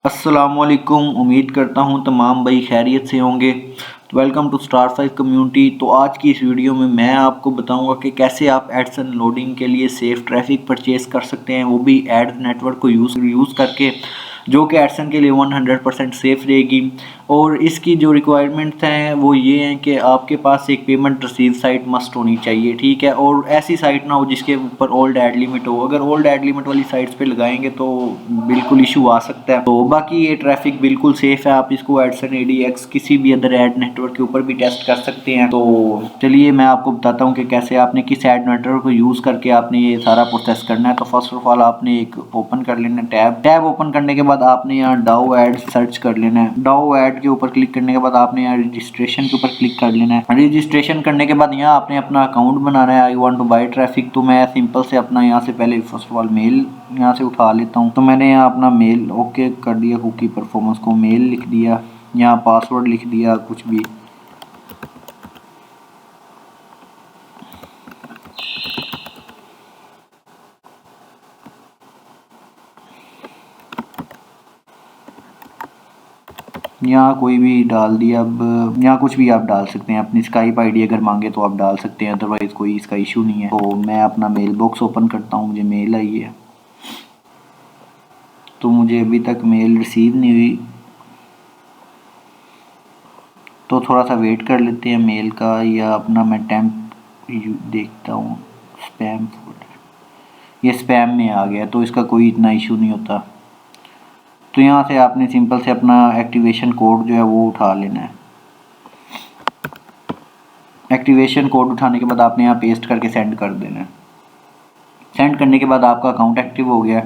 अस्सलामुअलैकुम। उम्मीद करता हूँ तमाम भाई खैरियत से होंगे। तो वेलकम टू स्टार 5 कम्युनिटी। तो आज की इस वीडियो में मैं आपको बताऊंगा कि कैसे आप एड्स लोडिंग के लिए सेफ ट्रैफिक परचेज कर सकते हैं, वो भी एड्स नेटवर्क को यूज़ करके, जो कि एडसन के लिए 100% सेफ़ रहेगी। और इसकी जो रिक्वायरमेंट्स हैं वो ये हैं कि आपके पास एक पेमेंट रिसीव साइट मस्ट होनी चाहिए, ठीक है। और ऐसी साइट ना हो जिसके ऊपर ओल्ड एड लिमिट हो। अगर ओल्ड एड लिमिट वाली साइट्स पे लगाएंगे तो बिल्कुल इशू आ सकता है। तो बाकी ये ट्रैफिक बिल्कुल सेफ़ है। आप इसको एडसन ADX किसी भी अदर एड नेटवर्क के ऊपर भी टेस्ट कर सकते हैं। तो चलिए मैं आपको बताता हूँ कि कैसे आपने किस एड नेटवर्क को यूज़ करके आपने ये सारा प्रोसेस करना है। तो फर्स्ट ऑफ ऑल आपने एक ओपन कर लेना टैब ओपन करने के बाद आपने यहाँ डाउ एड सर्च कर लेना है। डाउ एड के ऊपर क्लिक करने के बाद आपने यहाँ रजिस्ट्रेशन के ऊपर क्लिक कर लेना है। रजिस्ट्रेशन करने के बाद यहाँ आपने अपना अकाउंट बनाना है। I want to buy traffic. तो मैं सिंपल से अपना यहाँ से पहले फर्स्ट ऑफ ऑल मेल यहाँ से उठा लेता हूँ। तो मैंने यहाँ अपना मेल ओके कर दिया, कुकी परफॉर्मेंस को मेल लिख दिया, यहाँ पासवर्ड लिख दिया कुछ भी। यहाँ कोई भी डाल दिया। अब यहाँ कुछ भी आप डाल सकते हैं, अपनी स्काइप आईडी अगर मांगे तो आप डाल सकते हैं, अदरवाइज़ कोई इसका इशू नहीं है। तो मैं अपना मेल बॉक्स ओपन करता हूँ, मुझे मेल आई है। तो मुझे अभी तक मेल रिसीव नहीं हुई, तो थोड़ा सा वेट कर लेते हैं मेल का। या अपना मैं टेम्प देखता हूँ, स्पैम फोल्डर, ये स्पैम में आ गया, तो इसका कोई इतना इशू नहीं होता। तो यहाँ से आपने सिंपल से अपना एक्टिवेशन कोड जो है वो उठा लेना है। एक्टिवेशन कोड उठाने के बाद आपने यहाँ पेस्ट करके सेंड कर देना है। सेंड करने के बाद आपका अकाउंट एक्टिव हो गया।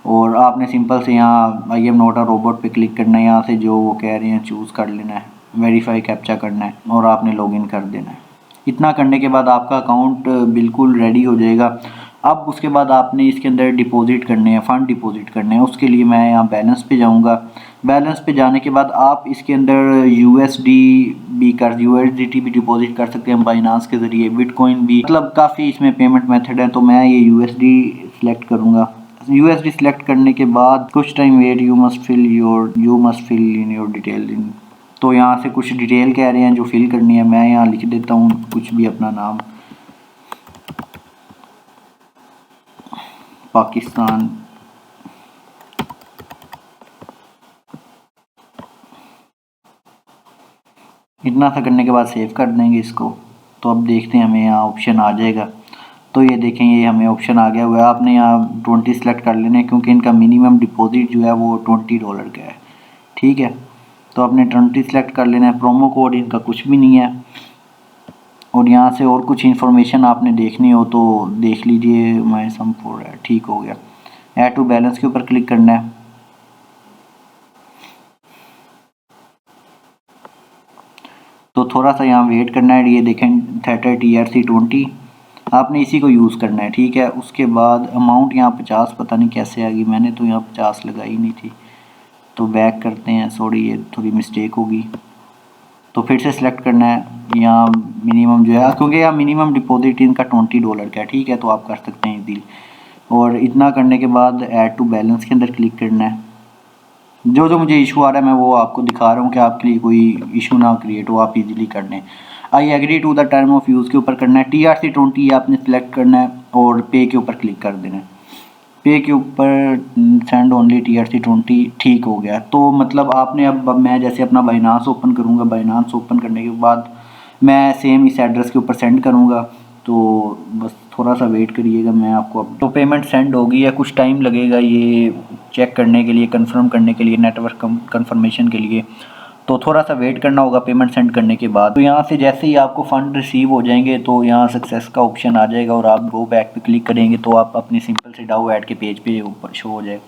और आपने सिंपल से यहाँ I am not a robot पे क्लिक करना है। यहाँ से जो वो कह रहे हैं चूज़ कर लेना है, वेरीफाई कैप्चा करना है और आपने लॉगिन कर देना है। इतना करने के बाद आपका अकाउंट बिल्कुल रेडी हो जाएगा। अब उसके बाद आपने इसके अंदर डिपॉजिट करने हैं, फ़ंड डिपॉजिट करने हैं। उसके लिए मैं यहाँ बैलेंस पे जाऊँगा। बैलेंस पे जाने के बाद आप इसके अंदर USDT भी डिपॉजिट कर सकते हैं बाइनांस के ज़रिए, बिटकॉइन भी, मतलब काफ़ी इसमें पेमेंट मेथड है। तो मैं ये USD सिलेक्ट करूँगा। USD सिलेक्ट करने के बाद कुछ time wait, you must fill in your detail in. तो यहाँ से कुछ डिटेल कह रहे हैं जो फिल करनी है। मैं यहाँ लिख देता हूँ कुछ भी, अपना नाम, पाकिस्तान। इतना सा करने के बाद सेव कर देंगे इसको। तो अब देखते हैं हमें यहाँ ऑप्शन आ जाएगा। तो ये देखें, ये हमें ऑप्शन आ गया हुआ है। आपने यहाँ 20 सेलेक्ट कर लेना है क्योंकि इनका मिनिमम डिपॉजिट जो है वो $20 का है, ठीक है। तो आपने 20 सेलेक्ट कर लेना है। प्रोमो कोड इनका कुछ भी नहीं है। और यहाँ से और कुछ इन्फॉर्मेशन आपने देखनी हो तो देख लीजिए। मैं सम फोर है, ठीक हो गया। ऐड टू बैलेंस के ऊपर क्लिक करना है। तो थोड़ा सा यहाँ वेट करना है। ये देखें थेटर TRC20, आपने इसी को यूज़ करना है, ठीक है। उसके बाद अमाउंट यहाँ 50, पता नहीं कैसे आ गई, मैंने तो यहाँ 50 लगाई नहीं थी। तो बैक करते हैं, सॉरी ये थोड़ी मिस्टेक होगी। तो फिर से सिलेक्ट करना है। यहाँ मिनिमम जो है, क्योंकि यहाँ मिनिमम डिपॉजिट इनका $20 का है, ठीक है। तो आप कर सकते हैं इजीली। और इतना करने के बाद ऐड टू बैलेंस के अंदर क्लिक करना है। जो जो मुझे इशू आ रहा है मैं वो आपको दिखा रहा हूँ कि आपके लिए कोई इशू ना क्रिएट हो, आप इजीली कर लें। I agree to the term of use के ऊपर करना है। TRC20 आपने सेलेक्ट करना है और पे के ऊपर क्लिक कर देना है। पे के ऊपर सेंड ओनली TRC20, ठीक हो गया। तो मतलब आपने अब मैं जैसे अपना बाइनांस ओपन करूँगा, बाइनांस ओपन करने के बाद मैं सेम इस एड्रेस के ऊपर सेंड करूँगा। तो बस थोड़ा सा वेट करिएगा, मैं आपको अब तो पेमेंट सेंड होगी या कुछ टाइम लगेगा ये चेक करने के लिए, कंफर्म करने के लिए, नेटवर्क कंफर्मेशन के लिए। तो थोड़ा सा वेट करना होगा पेमेंट सेंड करने के बाद। तो यहाँ से जैसे ही आपको फ़ंड रिसीव हो जाएंगे तो यहाँ सक्सेस का ऑप्शन आ जाएगा और आप गो बैक पे क्लिक करेंगे तो आप अपनी सिंपल से डाउ ऐड के पेज पे ऊपर शो हो जाए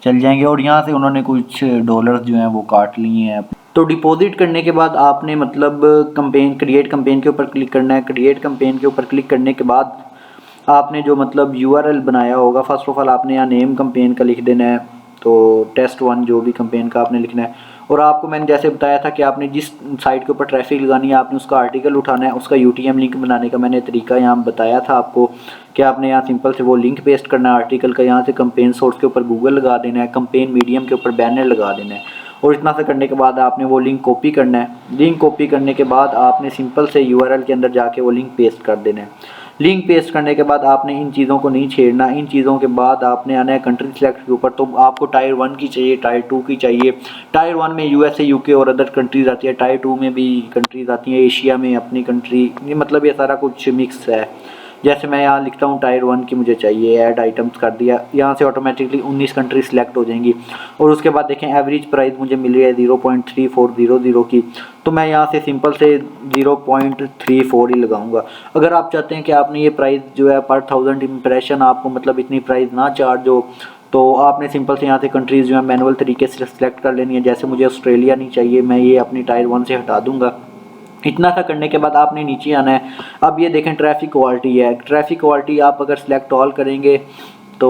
चल जाएंगे। और यहाँ से उन्होंने कुछ डॉलर्स जो हैं वो काट लिए हैं। तो डिपॉजिट करने के बाद आपने मतलब क्रिएट कैंपेन के ऊपर क्लिक करना है। क्रिएट कैंपेन के ऊपर क्लिक करने के बाद आपने जो मतलब URL बनाया होगा, फर्स्ट ऑफ ऑल आपने यहाँ नेम कैंपेन का लिख देना है। तो टेस्ट 1 जो भी कैंपेन का आपने लिखना है। और आपको मैंने जैसे बताया था कि आपने जिस साइट के ऊपर ट्रैफिक लगानी है आपने उसका आर्टिकल उठाना है, उसका UTM लिंक बनाने का मैंने तरीका यहाँ बताया था आपको कि आपने यहाँ सिंपल से वो लिंक पेस्ट करना है आर्टिकल का, यहाँ से कैंपेन सोर्स के ऊपर गूगल लगा देना है, कैंपेन मीडियम के ऊपर बैनर लगा देना है। और इतना सा करने के बाद आपने वो लिंक कॉपी करना है। लिंक कॉपी करने के बाद आपने सिंपल से URL के अंदर जाके वो लिंक पेस्ट कर देना है। लिंक पेस्ट करने के बाद आपने इन चीज़ों को नहीं छेड़ना। इन चीज़ों के बाद आपने आना है कंट्री सिलेक्ट के ऊपर। तो आपको टायर 1 की चाहिए, टायर 2 की चाहिए। टायर 1 में USA UK और अदर कंट्रीज़ आती है, टायर 2 में भी कंट्रीज़ आती हैं, एशिया में अपनी कंट्री, ये मतलब ये सारा कुछ मिक्स है। जैसे मैं यहाँ लिखता हूँ टायर 1 की मुझे चाहिए, ऐड आइटम्स कर दिया, यहाँ से ऑटोमेटिकली 19 कंट्री सिलेक्ट हो जाएंगी। और उसके बाद देखें एवरेज प्राइस मुझे मिल रही है 0.3400 की, तो मैं यहाँ से सिंपल से 0.34 ही लगाऊंगा। अगर आप चाहते हैं कि आपने ये प्राइस जो है पर 1000 इम्प्रेशन आपको मतलब इतनी प्राइस ना चार्ज हो, तो आपने सिंपल से यहाँ से कंट्रीज़ जो है मैनुअल तरीके से सिलेक्ट कर लेनी है। जैसे मुझे ऑस्ट्रेलिया नहीं चाहिए, मैं ये अपनी टायर 1 से हटा दूंगा। इतना सा करने के बाद आपने नीचे आना है। अब ये देखें ट्रैफिक क्वालिटी है, ट्रैफिक क्वालिटी आप अगर सिलेक्ट ऑल करेंगे तो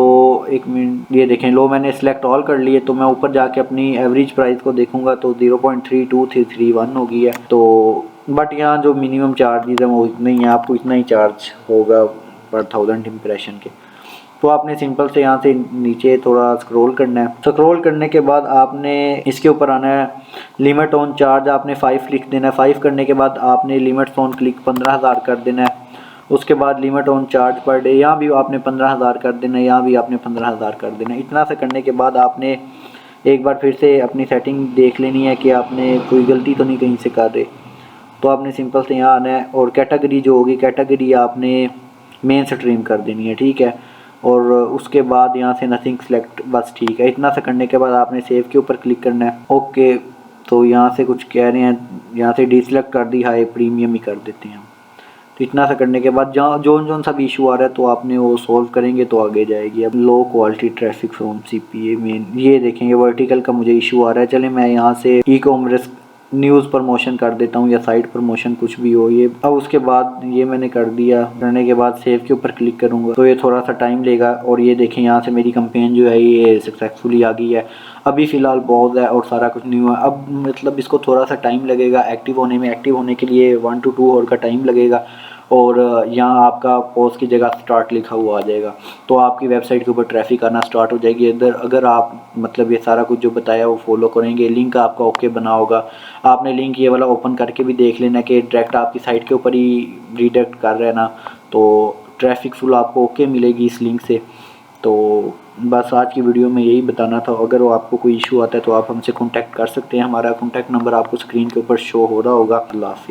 एक मिनट, ये देखें लो मैंने सिलेक्ट ऑल कर लिए, तो मैं ऊपर जाके अपनी एवरेज प्राइस को देखूंगा तो 0.32331 हो गई है। तो बट यहाँ जो मिनिमम चार्जेस है वो इतना ही है, आपको इतना ही चार्ज होगा पर 1000 इम्प्रेशन के। तो आपने सिंपल से यहाँ से नीचे थोड़ा स्क्रॉल करना है। स्क्रॉल करने के बाद आपने इसके ऊपर आना है, लिमिट ऑन चार्ज आपने 5 लिख देना है। 5 करने के बाद आपने लिमिट्स ऑन क्लिक 15,000 कर देना है। उसके बाद limit on charge per day यहाँ भी आपने 15,000 कर देना है, यहाँ भी आपने 15,000 कर देना है। इतना सा करने के बाद आपने एक बार फिर से अपनी सेटिंग देख लेनी है कि आपने कोई गलती तो नहीं कहीं से कर रहे। तो आपने सिंपल से यहाँ आना है और कैटेगरी जो होगी कैटेगरी आपने मेन स्ट्रीम कर देनी है, ठीक है। और उसके बाद यहाँ से नथिंग सिलेक्ट, बस ठीक है। इतना सा करने के बाद आपने सेव के ऊपर क्लिक करना है। ओके, तो यहाँ से कुछ कह रहे हैं, यहाँ से डिसलेक्ट कर दी, हाई प्रीमियम ही कर देते हैं। तो इतना सा करने के बाद जहाँ जोन सा भी इशू आ रहा है तो आपने वो सॉल्व करेंगे तो आगे जाएगी। अब low quality traffic from CPA main, ये देखेंगे वर्टिकल का मुझे इशू आ रहा है। चले मैं यहाँ से ई-कॉमर्स न्यूज़ प्रमोशन कर देता हूँ या साइट प्रमोशन कुछ भी हो ये। अब उसके बाद ये मैंने कर दिया, करने के बाद सेव के ऊपर क्लिक करूँगा तो ये थोड़ा सा टाइम लेगा। और ये देखें यहाँ से मेरी कैंपेन जो है ये सक्सेसफुली आ गई है। अभी फ़िलहाल बहुत है और सारा कुछ न्यू है। अब मतलब इसको थोड़ा सा टाइम लगेगा एक्टिव होने में। एक्टिव होने के लिए 1 to 2 आवर का टाइम लगेगा। और यहाँ आपका पोस्ट की जगह स्टार्ट लिखा हुआ आ जाएगा, तो आपकी वेबसाइट के ऊपर ट्रैफिक आना स्टार्ट हो जाएगी। इधर अगर आप मतलब ये सारा कुछ जो बताया वो फॉलो करेंगे, लिंक आपका ओके बना होगा। आपने लिंक ये वाला ओपन करके भी देख लेना कि डायरेक्ट आपकी साइट के ऊपर ही रिडायरेक्ट कर रहे हैं ना, तो ट्रैफिक फुल आपको ओके मिलेगी इस लिंक से। तो बस आज की वीडियो में यही बताना था। अगर आपको कोई इशू आता है तो आप हमसे कॉन्टैक्ट कर सकते हैं। हमारा कॉन्टैक्ट नंबर आपको स्क्रीन के ऊपर शो हो रहा होगा। अल्लाह हाफ़िज़।